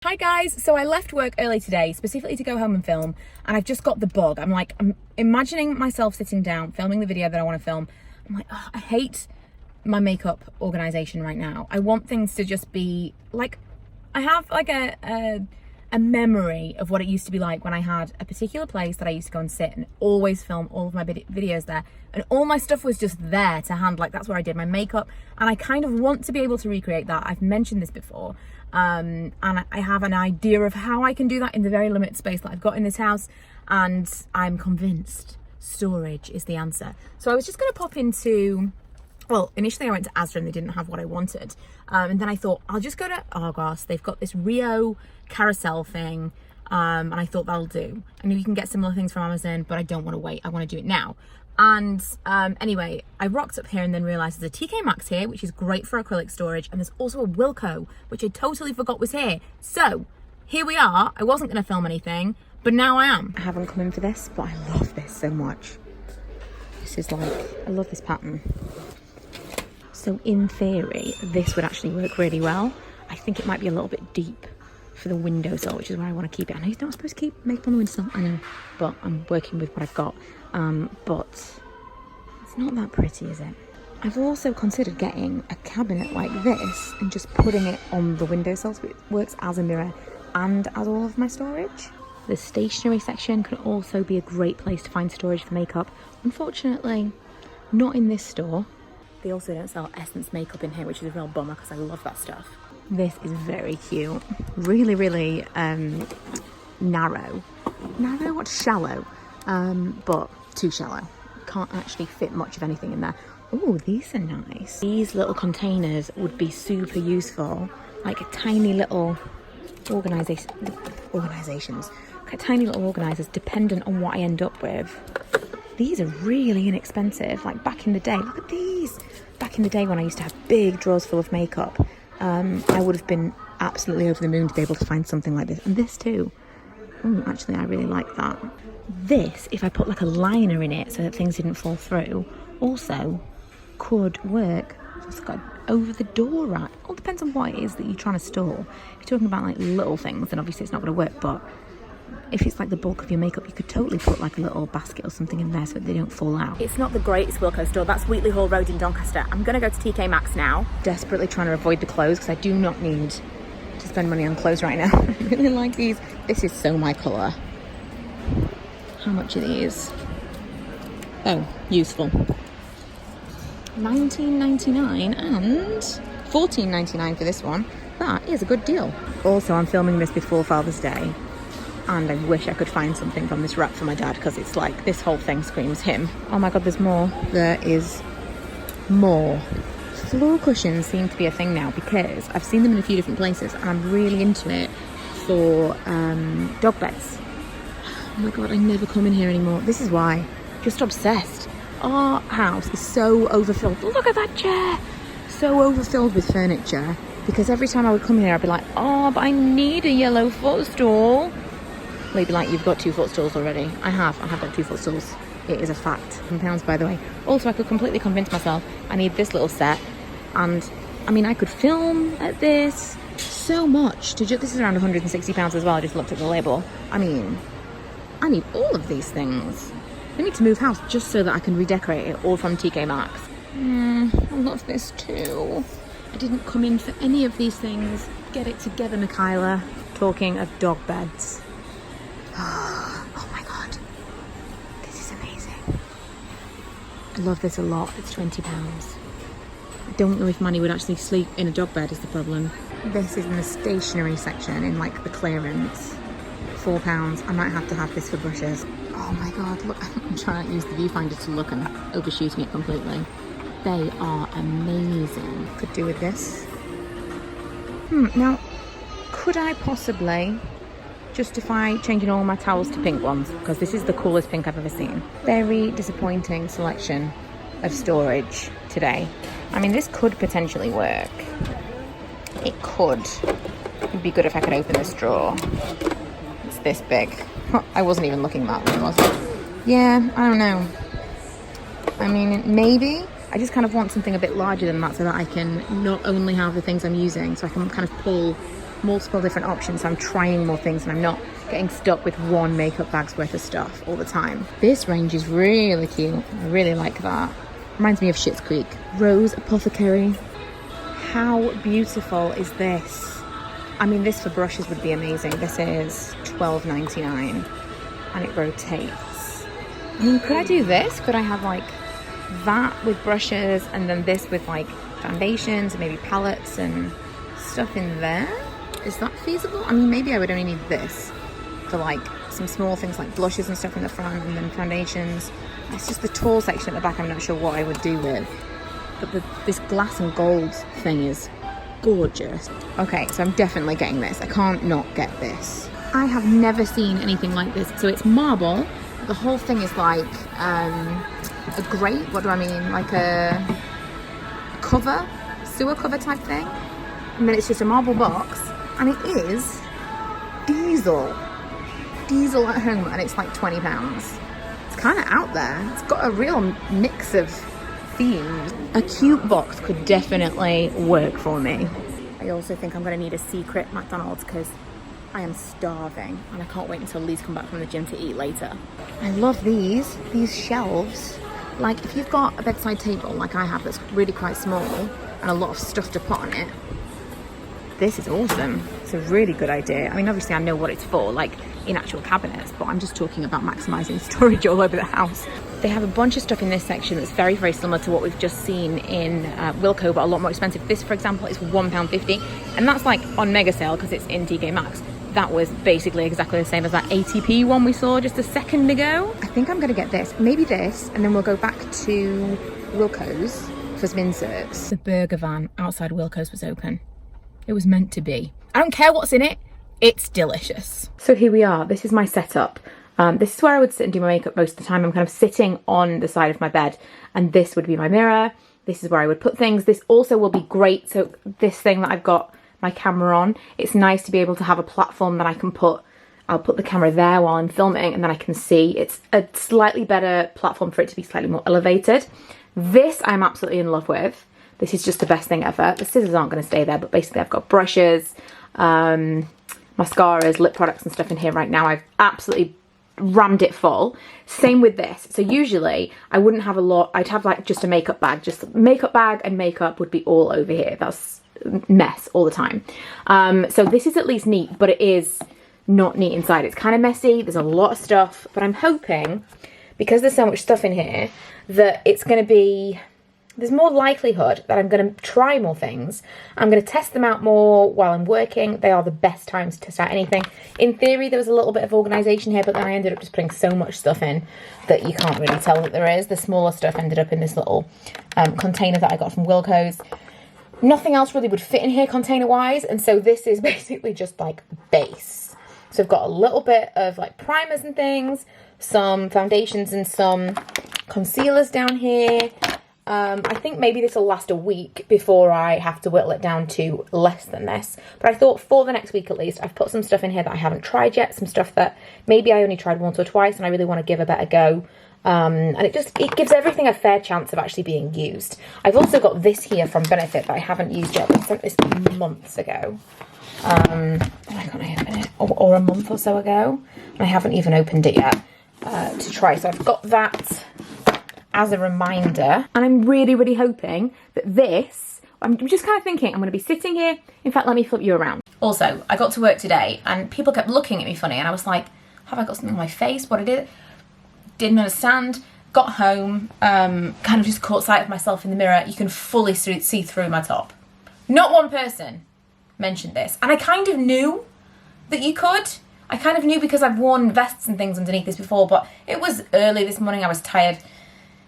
Hi guys, so I left work early today specifically to go home and film, and I've just got the bug. I'm imagining myself sitting down filming the video that I want to film. I'm like, oh, I hate my makeup organization right now. I want things to just be like, I have like a memory of what it used to be like when I had a particular place that I used to go and sit and always film all of my videos there, and all my stuff was just there to hand. Like, that's where I did my makeup, and I kind of want to be able to recreate that. I've mentioned this before, and I have an idea of how I can do that in the very limited space that I've got in this house, and I'm convinced storage is the answer. So I was just going to pop into, well, initially I went to Asda and they didn't have what I wanted, and then I thought I'll just go to Argos. They've got this Rio carousel thing, and I thought that'll do. I know you can get similar things from Amazon, but I don't want to wait. I want to do it now. And anyway, I rocked up here and then realised there's a TK Maxx here, which is great for acrylic storage, and there's also a Wilko, which I totally forgot was here. So here we are. I wasn't going to film anything, but now I am. I haven't come in for this, but I love this so much. This is like, I love this pattern. So in theory, this would actually work really well. I think it might be a little bit deep for the windowsill, which is where I want to keep it. I know you're not supposed to keep makeup on the windowsill, I know, but I'm working with what I've got. But it's not that pretty, is it? I've also considered getting a cabinet like this and just putting it on the windowsill so it works as a mirror and as all of my storage. The stationery section can also be a great place to find storage for makeup. Unfortunately, not in this store. They also don't sell Essence makeup in here, which is a real bummer because I love that stuff. This is very cute. Really, really narrow. Narrow? What? Shallow. But too shallow. Can't actually fit much of anything in there. Oh, these are nice. These little containers would be super useful. Like a tiny little organizations. Like tiny little organizers dependent on what I end up with. These are really inexpensive. Like back in the day, look at these. Back in the day when I used to have big drawers full of makeup, I would have been absolutely over the moon to be able to find something like this. And this too. Oh, actually, I really like that. This, if I put like a liner in it so that things didn't fall through, also could work. It's got over the door rack. All depends on what it is that you're trying to store. If you're talking about like little things, then obviously it's not going to work. But if it's like the bulk of your makeup, you could totally put like a little basket or something in there so that they don't fall out. It's not the greatest Wilko store. That's Wheatley Hall Road in Doncaster. I'm going to go to TK Maxx now. Desperately trying to avoid the clothes because I do not need to spend money on clothes right now. I really like these. This is so my colour. How much are these? Oh, useful. $19.99 and $14.99 for this one. That is a good deal. Also, I'm filming this before Father's Day, and I wish I could find something from this wrap for my dad because it's like this whole thing screams him. Oh my god, there's more. There is more. Floor cushions seem to be a thing now because I've seen them in a few different places, and I'm really into it for dog beds. Oh my god, I never come in here anymore. This is why. Just obsessed. Our house is so overfilled. Look at that chair. So overfilled with furniture because every time I would come here, I'd be like, oh, but I need a yellow footstool. They'd be like, you've got 2 footstools already. I have got 2 footstools. It is a fact. £10, by the way. Also, I could completely convince myself I need this little set. And I mean, I could film at this so much. This is around £160 as well. I just looked at the label. I mean, I need all of these things. I need to move house just so that I can redecorate it all from TK Maxx. I love this too. I didn't come in for any of these things. Get it together, Michaela. Talking of dog beds. Oh my god. This is amazing. I love this a lot. It's £20. I don't know if Manny would actually sleep in a dog bed is the problem. This is in the stationery section in like the clearance. £4. I might have to have this for brushes. Oh my god, look, I'm trying to use the viewfinder to look and overshooting it completely. They are amazing. Could do with this. Now, could I possibly justify changing all my towels to pink ones? Because this is the coolest pink I've ever seen. Very disappointing selection of storage today. I mean, this could potentially work. It could. It'd be good if I could open this drawer. It's this big. I wasn't even looking that way, was it? Yeah, I don't know. I mean, maybe. I just kind of want something a bit larger than that so that I can not only have the things I'm using, so I can kind of pull multiple different options. So I'm trying more things and I'm not getting stuck with one makeup bag's worth of stuff all the time. This range is really cute. I really like that. Reminds me of Schitt's Creek. Rose Apothecary. How beautiful is this? I mean, this for brushes would be amazing. This is $12.99 and it rotates. I mean, could I do this? Could I have like that with brushes and then this with like foundations and maybe palettes and stuff in there? Is that feasible? I mean, maybe I would only need this for like some small things like blushes and stuff in the front and then foundations. It's just the tall section at the back I'm not sure what I would do with. But this glass and gold thing is gorgeous. Okay, so I'm definitely getting this. I can't not get this. I have never seen anything like this. So it's marble. The whole thing is like a grate. What do I mean? Like a cover, sewer cover type thing. And then it's just a marble box. And it is diesel. Diesel at home, and it's like £20. It's kind of out there. It's got a real mix of themes. A cute box could definitely work for me. I also think I'm going to need a secret McDonald's because I am starving and I can't wait until Lee's come back from the gym to eat later. I love these shelves. Like if you've got a bedside table like I have that's really quite small and a lot of stuff to put on it, this is awesome. It's a really good idea. I mean, obviously I know what it's for, like in actual cabinets, but I'm just talking about maximizing storage all over the house. They have a bunch of stuff in this section that's very, very similar to what we've just seen in Wilko, but a lot more expensive. This, for example, is £1.50, and that's like on mega sale because it's in TK Maxx. That was basically exactly the same as that ATP one we saw just a second ago. I think I'm gonna get this, maybe this, and then we'll go back to Wilko's for some inserts. The burger van outside Wilko's was open. It was meant to be. I don't care what's in it, it's delicious. So here we are, this is my setup. This is where I would sit and do my makeup most of the time. I'm kind of sitting on the side of my bed and this would be my mirror. This is where I would put things. This also will be great. So this thing that I've got my camera on, it's nice to be able to have a platform that I can I'll put the camera there while I'm filming and then I can see. It's a slightly better platform for it to be slightly more elevated. This I'm absolutely in love with. This is just the best thing ever. The scissors aren't going to stay there, but basically I've got brushes, mascaras, lip products and stuff in here right now. I've absolutely rammed it full. Same with this. So usually I wouldn't have a lot. I'd have like just a makeup bag. Just makeup bag and makeup would be all over here. That's mess all the time. So this is at least neat, but it is not neat inside. It's kind of messy. There's a lot of stuff, but I'm hoping because there's so much stuff in here that it's going to be... There's more likelihood that I'm going to try more things. I'm going to test them out more while I'm working. They are the best times to test out anything. In theory, there was a little bit of organisation here, but then I ended up just putting so much stuff in that you can't really tell that there is. The smaller stuff ended up in this little container that I got from Wilko's. Nothing else really would fit in here container-wise, and so this is basically just like base. So I've got a little bit of like primers and things, some foundations and some concealers down here. I think maybe this will last a week before I have to whittle it down to less than this. But I thought for the next week at least, I've put some stuff in here that I haven't tried yet. Some stuff that maybe I only tried once or twice and I really want to give a better go. And it gives everything a fair chance of actually being used. I've also got this here from Benefit that I haven't used yet. I sent this months ago. Why can't I open it? Or a month or so ago. And I haven't even opened it yet to try. So I've got that as a reminder, and I'm really, really hoping that this, I'm just kind of thinking I'm going to be sitting here. In fact, let me flip you around. Also, I got to work today and people kept looking at me funny and I was like, have I got something on my face? What it is? Didn't understand. Got home, kind of just caught sight of myself in the mirror. You can fully see through my top. Not one person mentioned this, and I kind of knew that you could. I kind of knew because I've worn vests and things underneath this before, but it was early this morning. I was tired.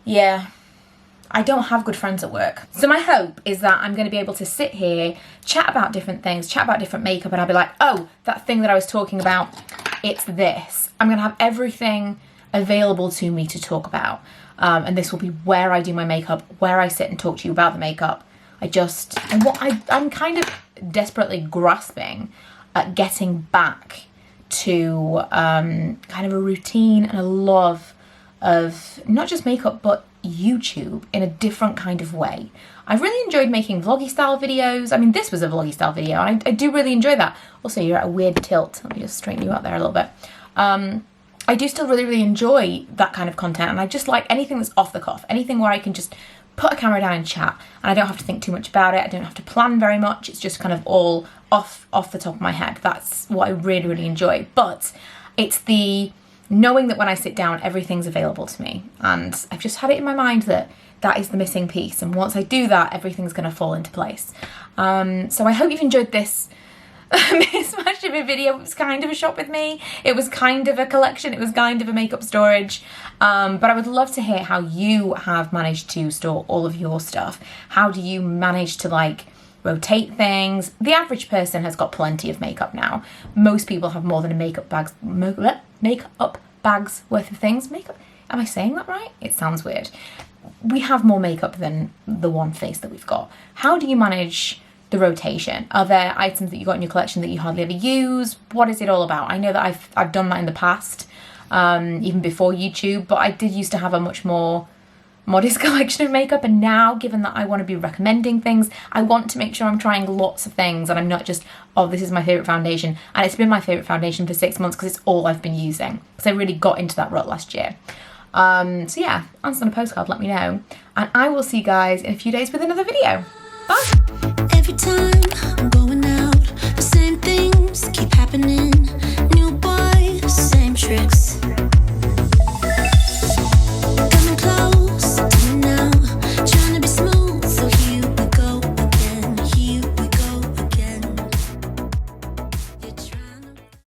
Yeah, I don't have good friends at work. So my hope is that I'm going to be able to sit here, chat about different things, chat about different makeup, and I'll be like, oh, that thing that I was talking about, it's this. I'm going to have everything available to me to talk about. And this will be where I do my makeup, where I sit and talk to you about the makeup. I'm kind of desperately grasping at getting back to kind of a routine and a love of not just makeup, but YouTube in a different kind of way. I've really enjoyed making vloggy style videos. I mean, this was a vloggy style video, and I do really enjoy that. Also, you're at a weird tilt. Let me just straighten you out there a little bit. I do still really enjoy that kind of content, and I just like anything that's off the cuff, anything where I can just put a camera down and chat, and I don't have to think too much about it. I don't have to plan very much. It's just kind of all off the top of my head. That's what I really enjoy. But it's the knowing that when I sit down, everything's available to me, and I've just had it in my mind that that is the missing piece, and once I do that, everything's going to fall into place. So I hope you've enjoyed this mismatch of a video. It was kind of a shop with me. It was kind of a collection. It was kind of a makeup storage. But I would love to hear how you have managed to store all of your stuff. How do you manage to like rotate things? The average person has got plenty of makeup now. Most people have more than a makeup bag's worth of things. Makeup, am I saying that right? It sounds weird. We have more makeup than the one face that we've got. How do you manage the rotation? Are there items that you got in your collection that you hardly ever use? What is it all about? I know that I've done that in the past, even before YouTube, but I did used to have a much more modest collection of makeup, and now, given that I want to be recommending things, I want to make sure I'm trying lots of things, and I'm not just, oh, this is my favourite foundation, and it's been my favourite foundation for 6 months because it's all I've been using, because I really got into that rut last year. So yeah, answer on a postcard, let me know, and I will see you guys in a few days with another video. Bye! Every time I'm going out, the same things keep happening.